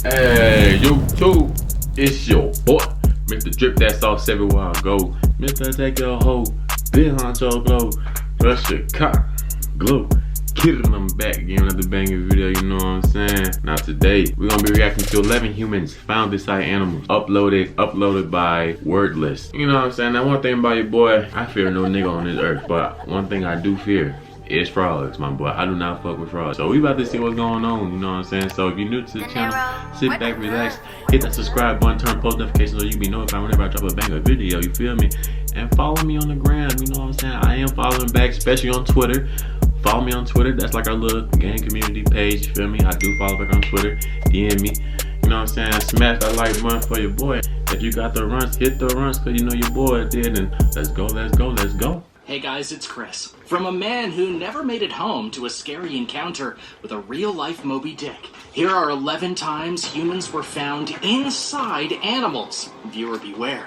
Hey, YouTube, it's your boy, Mr. Drip That Sauce everywhere I go. Mr. Take Your Hoe, Big Honcho Glow, Brush Your Cock, Glow. Kidding, I'm back again with another banging video, you know what I'm saying? Now today, we're gonna be reacting to 11 humans found inside animals, uploaded by Wordless. You know what I'm saying? Now one thing about your boy, I fear no nigga on this earth, but one thing I do fear is frogs, my boy. I do not fuck with frogs. So we about to see what's going on, you know what I'm saying? So if you're new to the channel, sit back, relax, hit that subscribe button, turn post notifications so you be notified whenever I drop a banger video, you feel me? And follow me on the gram, you know what I'm saying? I am following back, especially on Twitter. Follow me on Twitter, that's like our little gang community page, you feel me? I do follow back on Twitter, DM me, you know what I'm saying? Smash that like button for your boy. If you got the runs, hit the runs, cause you know your boy did, and let's go, let's go, let's go. Hey guys, it's Chris. From a man who never made it home to a scary encounter with a real-life Moby Dick, here are 11 times humans were found inside animals. Viewer beware.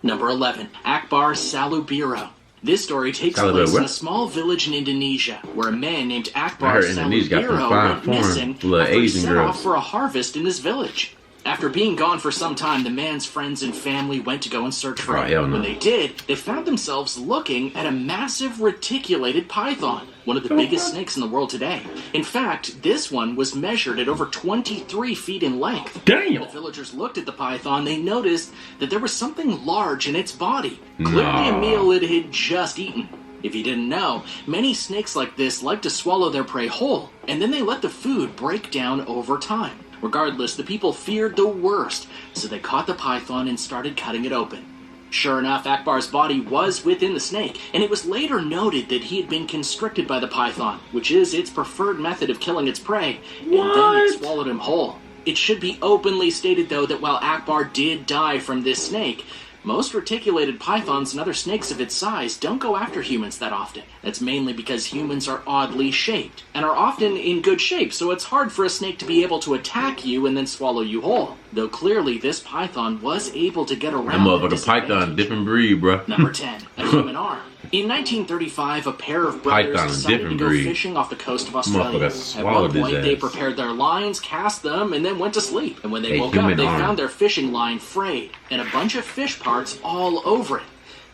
Number 11, Akbar Salubiro. This story takes place in a small village in Indonesia, where a man named Akbar Salubiro went missing after he set off for a harvest in his village. After being gone for some time, the man's friends and family went to go and search for him. When they did, they found themselves looking at a massive reticulated python, one of the biggest snakes in the world today. In fact, this one was measured at over 23 feet in length. Damn! When the villagers looked at the python, they noticed that there was something large in its body, clearly a meal it had just eaten. If you didn't know, many snakes like this like to swallow their prey whole, and then they let the food break down over time. Regardless, the people feared the worst, so they caught the python and started cutting it open. Sure enough, Akbar's body was within the snake, and it was later noted that he had been constricted by the python, which is its preferred method of killing its prey, and then it swallowed him whole. It should be openly stated, though, that while Akbar did die from this snake, most reticulated pythons and other snakes of its size don't go after humans that often. That's mainly because humans are oddly shaped, and are often in good shape, so it's hard for a snake to be able to attack you and then swallow you whole. Though clearly this python was able to get around. That motherfucker python, different breed, bro. Number 10, a human arm. In 1935, a pair of brothers decided to go fishing off the coast of Australia. At one point, they prepared their lines, cast them, and then went to sleep. And when they woke up, they found their fishing line frayed, and a bunch of fish parts all over it.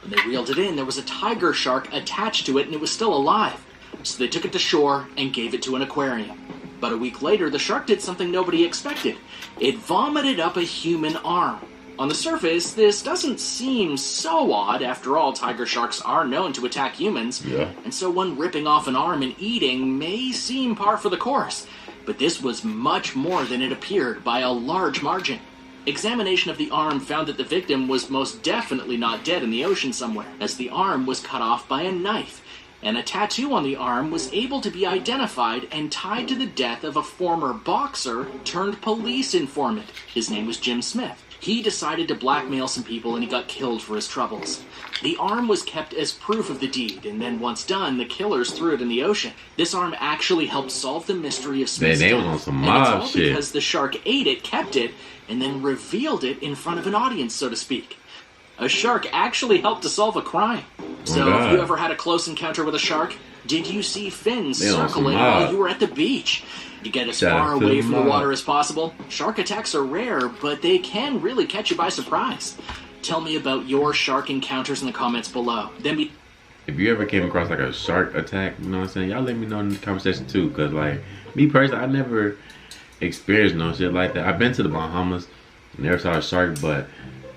When they reeled it in, there was a tiger shark attached to it, and it was still alive. So they took it to shore and gave it to an aquarium. But a week later, the shark did something nobody expected. It vomited up a human arm. On the surface, this doesn't seem so odd. After all, tiger sharks are known to attack humans. And so one ripping off an arm and eating may seem par for the course. But this was much more than it appeared by a large margin. Examination of the arm found that the victim was most definitely not dead in the ocean somewhere, as the arm was cut off by a knife. And a tattoo on the arm was able to be identified and tied to the death of a former boxer turned police informant. His name was Jim Smith. He decided to blackmail some people and he got killed for his troubles. The arm was kept as proof of the deed, and then once done, the killers threw it in the ocean. This arm actually helped solve the mystery of Smith's death. On some and it's all because the shark ate it, kept it, and then revealed it in front of an audience, so to speak. A shark actually helped to solve a crime. So have you ever had a close encounter with a shark? Did you see fins circling while you were at the beach? To get as far away from the water as possible? Shark attacks are rare, but they can really catch you by surprise. Tell me about your shark encounters in the comments below. If you ever came across like a shark attack, you know what I'm saying? Y'all let me know in the conversation too, cause like me personally, I never experienced no shit like that. I've been to the Bahamas, never saw a shark, but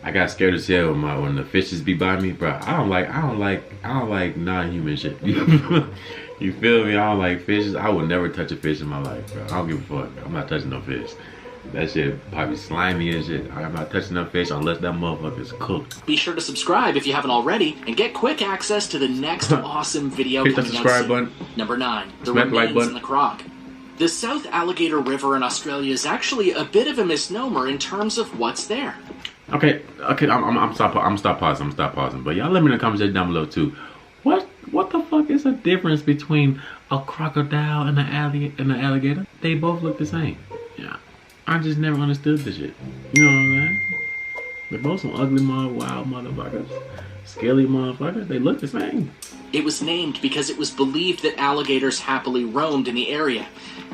I got scared as hell when the fishes be by me, bro. I don't like non-human shit. You feel me? I don't like fishes. I would never touch a fish in my life, bro. I don't give a fuck. I'm not touching no fish. That shit probably slimy and shit. I'm not touching no fish unless that motherfucker is cooked. Be sure to subscribe if you haven't already, and get quick access to the next awesome video coming out soon. Subscribe button. Number 9, the remains in the croc. The South Alligator River in Australia is actually a bit of a misnomer in terms of what's there. Okay, I'm stop pausing. But y'all let me know in the comments down below too. What the fuck is the difference between a crocodile and an alligator? They both look the same. Yeah, I just never understood this shit. You know what I'm saying? They're both some ugly, wild motherfuckers. scaly motherfuckers. They look the same. It was named because it was believed that alligators happily roamed in the area.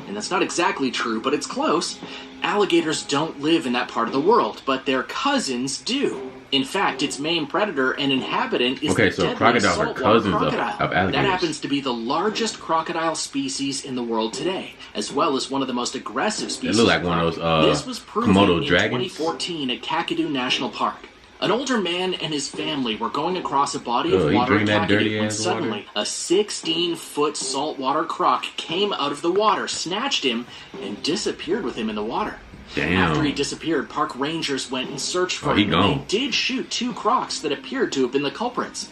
And that's not exactly true, but it's close. Alligators don't live in that part of the world, but their cousins do. In fact, its main predator and inhabitant is the deadly crocodiles are cousins crocodile. of alligators. That happens to be the largest crocodile species in the world today, as well as one of the most aggressive species. It look like one of those This was proven Komodo in dragons. 2014 at Kakadu National Park. An older man and his family were going across a body of water in Kakadu when suddenly a 16-foot saltwater croc came out of the water, snatched him, and disappeared with him in the water. Damn. After he disappeared, park rangers went and searched for him. They did shoot 2 crocs that appeared to have been the culprits.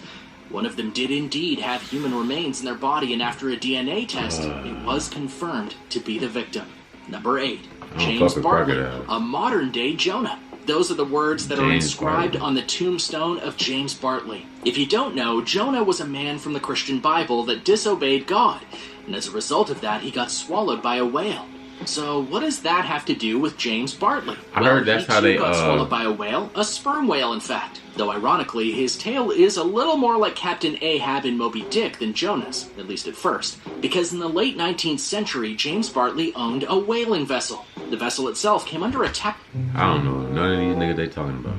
One of them did indeed have human remains in their body, and after a DNA test, it was confirmed to be the victim. Number 8, James Bartley, a modern-day Jonah. Those are the words that are inscribed on the tombstone of James Bartley. If you don't know, Jonah was a man from the Christian Bible that disobeyed God, and as a result of that, he got swallowed by a whale. So what does that have to do with James Bartley? I heard that's how they got swallowed by a whale, a sperm whale in fact. Though ironically, his tail is a little more like Captain Ahab in Moby Dick than Jonah's, at least at first. Because in the late 19th century, James Bartley owned a whaling vessel. The vessel itself came under attack. I don't know. None of these niggas they talking about.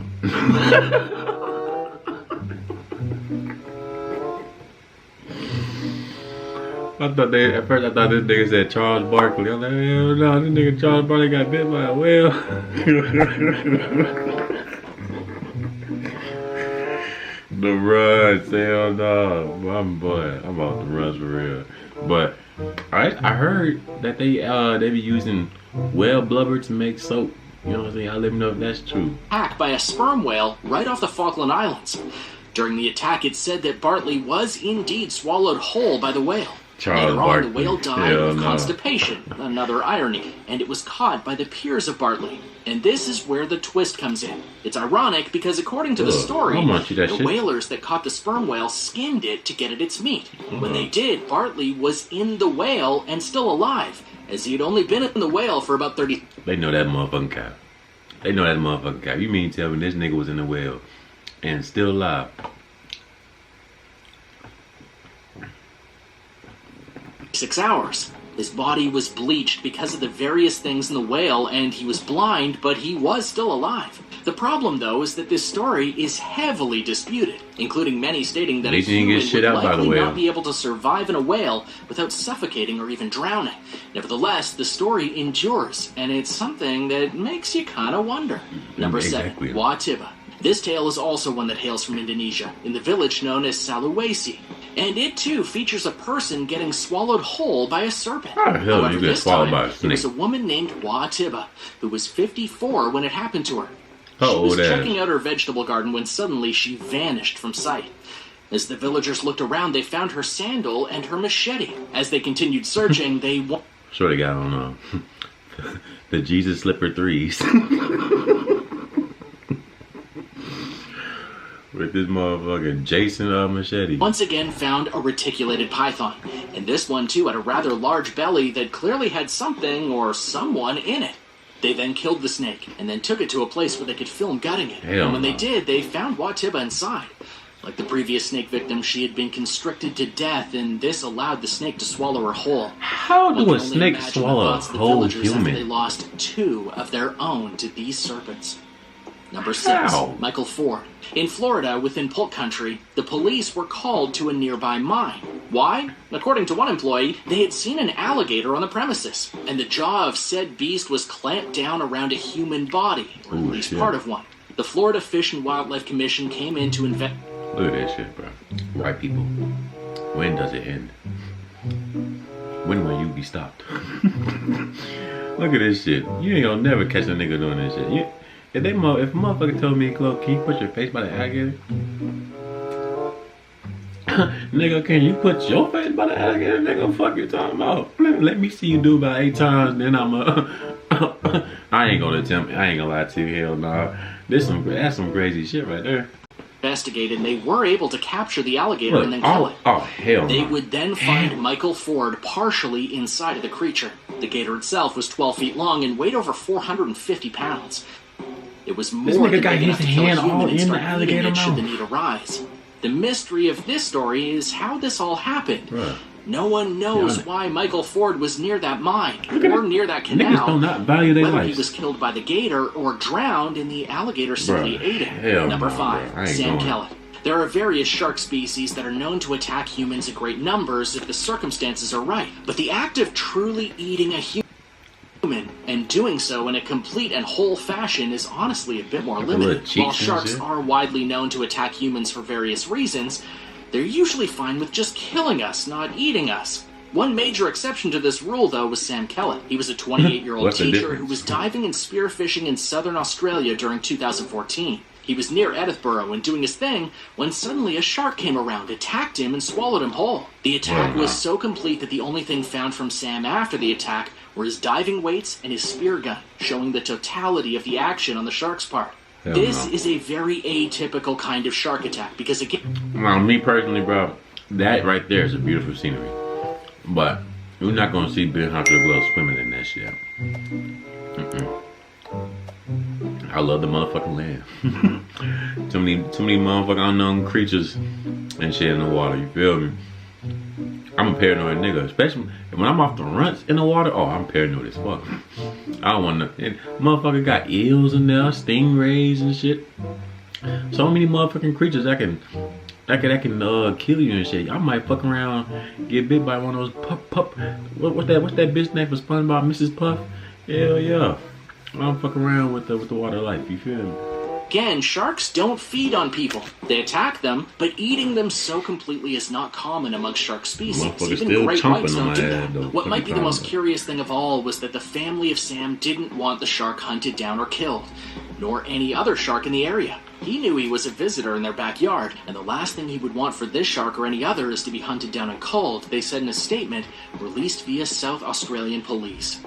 At first I thought this nigga said Charles Barkley. I'm like, hell no, this nigga Charles Barkley got bit by a whale. The runs, hell no. I'm about to run for real. But I heard that they be using whale blubber to make soap. You know what I'm saying? I'll let me know if that's true. Attacked by a sperm whale right off the Falkland Islands. During the attack, it said that Bartley was indeed swallowed whole by the whale. Later on, the whale died of constipation, another irony, and it was caught by the peers of Bartley. And this is where the twist comes in. It's ironic because according to the story, the whalers that caught the sperm whale skinned it to get at its meat. When they did, Bartley was in the whale and still alive, as he had only been in the whale for about 30... They know that motherfucking cap. They know that motherfucking cap. You mean tell me this nigga was in the whale and still alive? 6 hours. His body was bleached because of the various things in the whale, and he was blind, but he was still alive. The problem, though, is that this story is heavily disputed, including many stating that a human would likely not be able to survive in a whale without suffocating or even drowning. Nevertheless, the story endures, and it's something that makes you kind of wonder. Number 7, Watiba. This tale is also one that hails from Indonesia, in the village known as Sulawesi. And it too features a person getting swallowed whole by a serpent. However, this time, it was a woman named Watiba, who was 54 when it happened to her. She was checking out her vegetable garden when suddenly she vanished from sight. As the villagers looked around, they found her sandal and her machete. As they continued searching, they... Sure they got on the Jesus Slipper 3s. With this motherfucking Jason machete. Once again found a reticulated python. And this one too had a rather large belly that clearly had something or someone in it. They then killed the snake and then took it to a place where they could film gutting it. And when they did, they found Watiba inside. Like the previous snake victim, she had been constricted to death, and this allowed the snake to swallow her whole. How do a snake swallow a whole human? They lost 2 of their own to these serpents. Number 6, Michael Ford. In Florida, within Polk Country, the police were called to a nearby mine. Why? According to one employee, they had seen an alligator on the premises, and the jaw of said beast was clamped down around a human body, or at least part of one. The Florida Fish and Wildlife Commission came in to investigate. Look at that shit, bro. White people. When does it end? When will you be stopped? Look at this shit. You ain't gonna never catch a nigga doing this shit. If a motherfucker told me, "Chloe, can you put your face by the alligator?" Nigga, can you put your face by the alligator? Nigga, fuck you talking about? Let me see you do about 8 times, then I'm I ain't gonna attempt. I ain't gonna lie to you. Hell no. That's some crazy shit right there. Investigated, and they were able to capture the alligator and then kill it. Oh, hell They would then find Michael Ford partially inside of the creature. The gator itself was 12 feet long and weighed over 450 pounds. It was more than big enough to kill a human and start eating it should the need arise. The mystery of this story is how this all happened. Bruh. No one knows why Michael Ford was near that mine or near that Niggas canal, do not value their whether lives. he was killed by the gator or drowned and the alligator simply ate him. Number 5, Sam Kellett. There are various shark species that are known to attack humans in great numbers if the circumstances are right, but the act of truly eating a human and doing so in a complete and whole fashion is honestly a bit more limited. While sharks are widely known to attack humans for various reasons, they're usually fine with just killing us, not eating us. One major exception to this rule, though, was Sam Kellett. He was a 28-year-old teacher who was diving and spearfishing in southern Australia during 2014. He was near Edinburgh and doing his thing when suddenly a shark came around, attacked him, and swallowed him whole. The attack was so complete that the only thing found from Sam after the attack were his diving weights and his spear gun, showing the totality of the action on the shark's part. This is a very atypical kind of shark attack because, again... Well, me personally, bro, that right there is a beautiful scenery. But you're not going to see Bill Hunter Glow swimming in that shit. I love the motherfucking land. too many motherfucking unknown creatures and shit in the water, you feel me? I'm a paranoid nigga, especially when I'm off the runts in the water. Oh, I'm paranoid as fuck. I don't want to. Motherfucker got eels in there, stingrays and shit. So many motherfucking creatures that can kill you and shit. I might fuck around, get bit by one of those pup. What's that bitch name for SpongeBob, Mrs. Puff? Hell yeah. I'm fucking around with the water life. You feel me? Again, sharks don't feed on people. They attack them, but eating them so completely is not common amongst shark species. Even great whites don't do that. What might be the most curious thing of all was that the family of Sam didn't want the shark hunted down or killed, nor any other shark in the area. He knew he was a visitor in their backyard, and the last thing he would want for this shark or any other is to be hunted down and culled, they said in a statement released via South Australian police.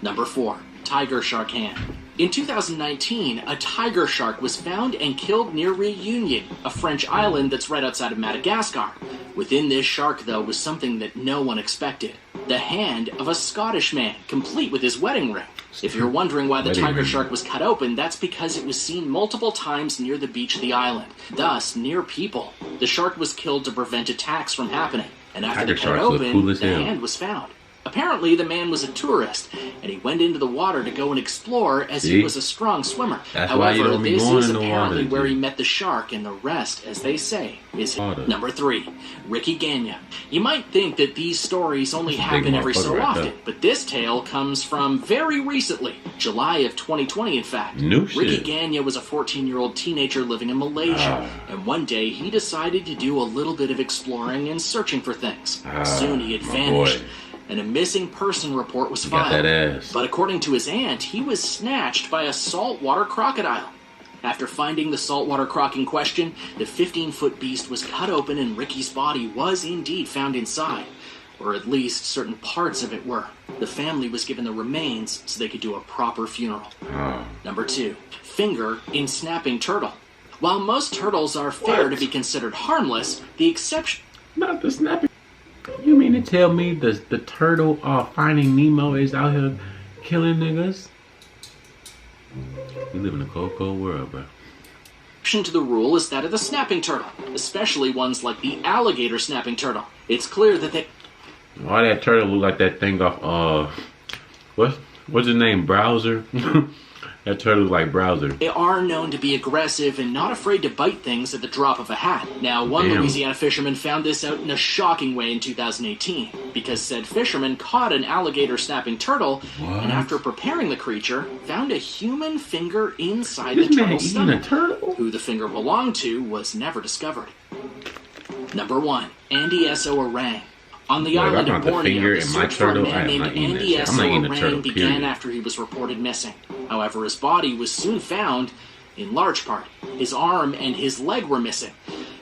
Number 4. Tiger shark hand. In 2019, a tiger shark was found and killed near Reunion, a French island that's right outside of Madagascar. Within this shark, though, was something that no one expected. The hand of a Scottish man, complete with his wedding ring. If you're wondering why the tiger shark was cut open, that's because it was seen multiple times near the beach of the island, thus near people. The shark was killed to prevent attacks from happening, and after they cut it open, the hand was found. Apparently, the man was a tourist, and he went into the water to go and explore as he was a strong swimmer. However, this is apparently where he met the shark, and the rest, as they say, is Number 3. Ricky Gagnon. You might think that these stories only happen every so often, but this tale comes from very recently, July of 2020 in fact. Ricky Gagnon was a 14-year-old teenager living in Malaysia, and one day he decided to do a little bit of exploring and searching for things. Soon he had vanished, and a missing person report was filed. But according to his aunt, he was snatched by a saltwater crocodile. After finding the saltwater croc in question, the 15-foot beast was cut open and Ricky's body was indeed found inside, or at least certain parts of it were. The family was given the remains so they could do a proper funeral. Number 2. Finger in snapping turtle. While most turtles are fair to be considered harmless, the exception... Not the snapping... You mean to tell me the turtle Finding Nemo is out here killing niggas? We live in a cold, cold world, bro. Exception to the rule is that of the snapping turtle, especially ones like the alligator snapping turtle. It's clear that they... Why that turtle look like that thing off, what's his name, Browser? That turtle's like Browser. They are known to be aggressive and not afraid to bite things at the drop of a hat. Now, one Louisiana fisherman found this out in a shocking way in 2018, because said fisherman caught an alligator snapping turtle, and after preparing the creature, found a human finger inside the turtle's stomach. Who the finger belonged to was never discovered. Number 1. Andy S.O. Orang. On the island of Borneo, the search for a man named Andy S.O. Orang began after he was reported missing. However, his body was soon found, in large part. His arm and his leg were missing.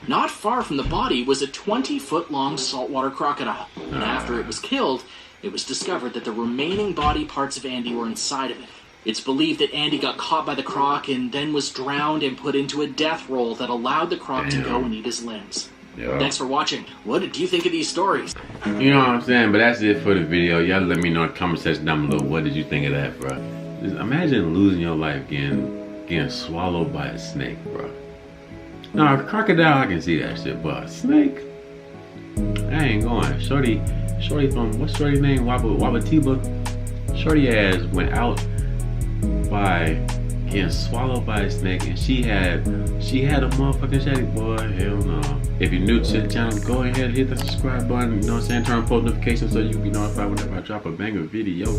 Not far from the body was a 20-foot-long saltwater crocodile. And after it was killed, it was discovered that the remaining body parts of Andy were inside of it. It's believed that Andy got caught by the croc and then was drowned and put into a death roll that allowed the croc to go and eat his limbs. Thanks for watching. What did you think of these stories? You know what I'm saying? But that's it for the video. Y'all let me know in the comment section down below. What did you think of that, bro? Just imagine losing your life getting swallowed by a snake, bro. Now a crocodile, I can see that shit, but a snake, I ain't going. Shorty from, what's Shorty's name? Wabatiba. Shorty ass went out by getting swallowed by a snake, and she had a motherfucking shady, boy. Hell no. If you're new to the channel, go ahead and hit the subscribe button. You know what I'm saying? Turn on post notifications so you can be notified whenever I drop a banger video.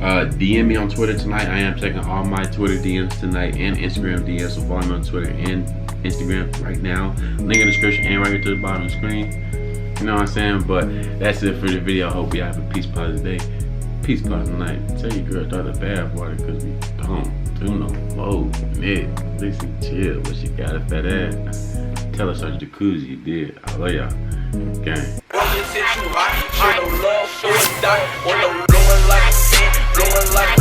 DM me on Twitter tonight. I am checking all my Twitter DMs tonight and Instagram DMs. So follow me on Twitter and Instagram right now. Link in the description and right here to the bottom of the screen. You know what I'm saying? But that's it for the video. I hope you have a peace, positive day. Peace, positive night. Tell your girl throw the bad water because we don't do no more. Nick, listen, chill. But she got a fat ass. Tell us our jacuzzi you did. I love y'all. Gang. Blowing like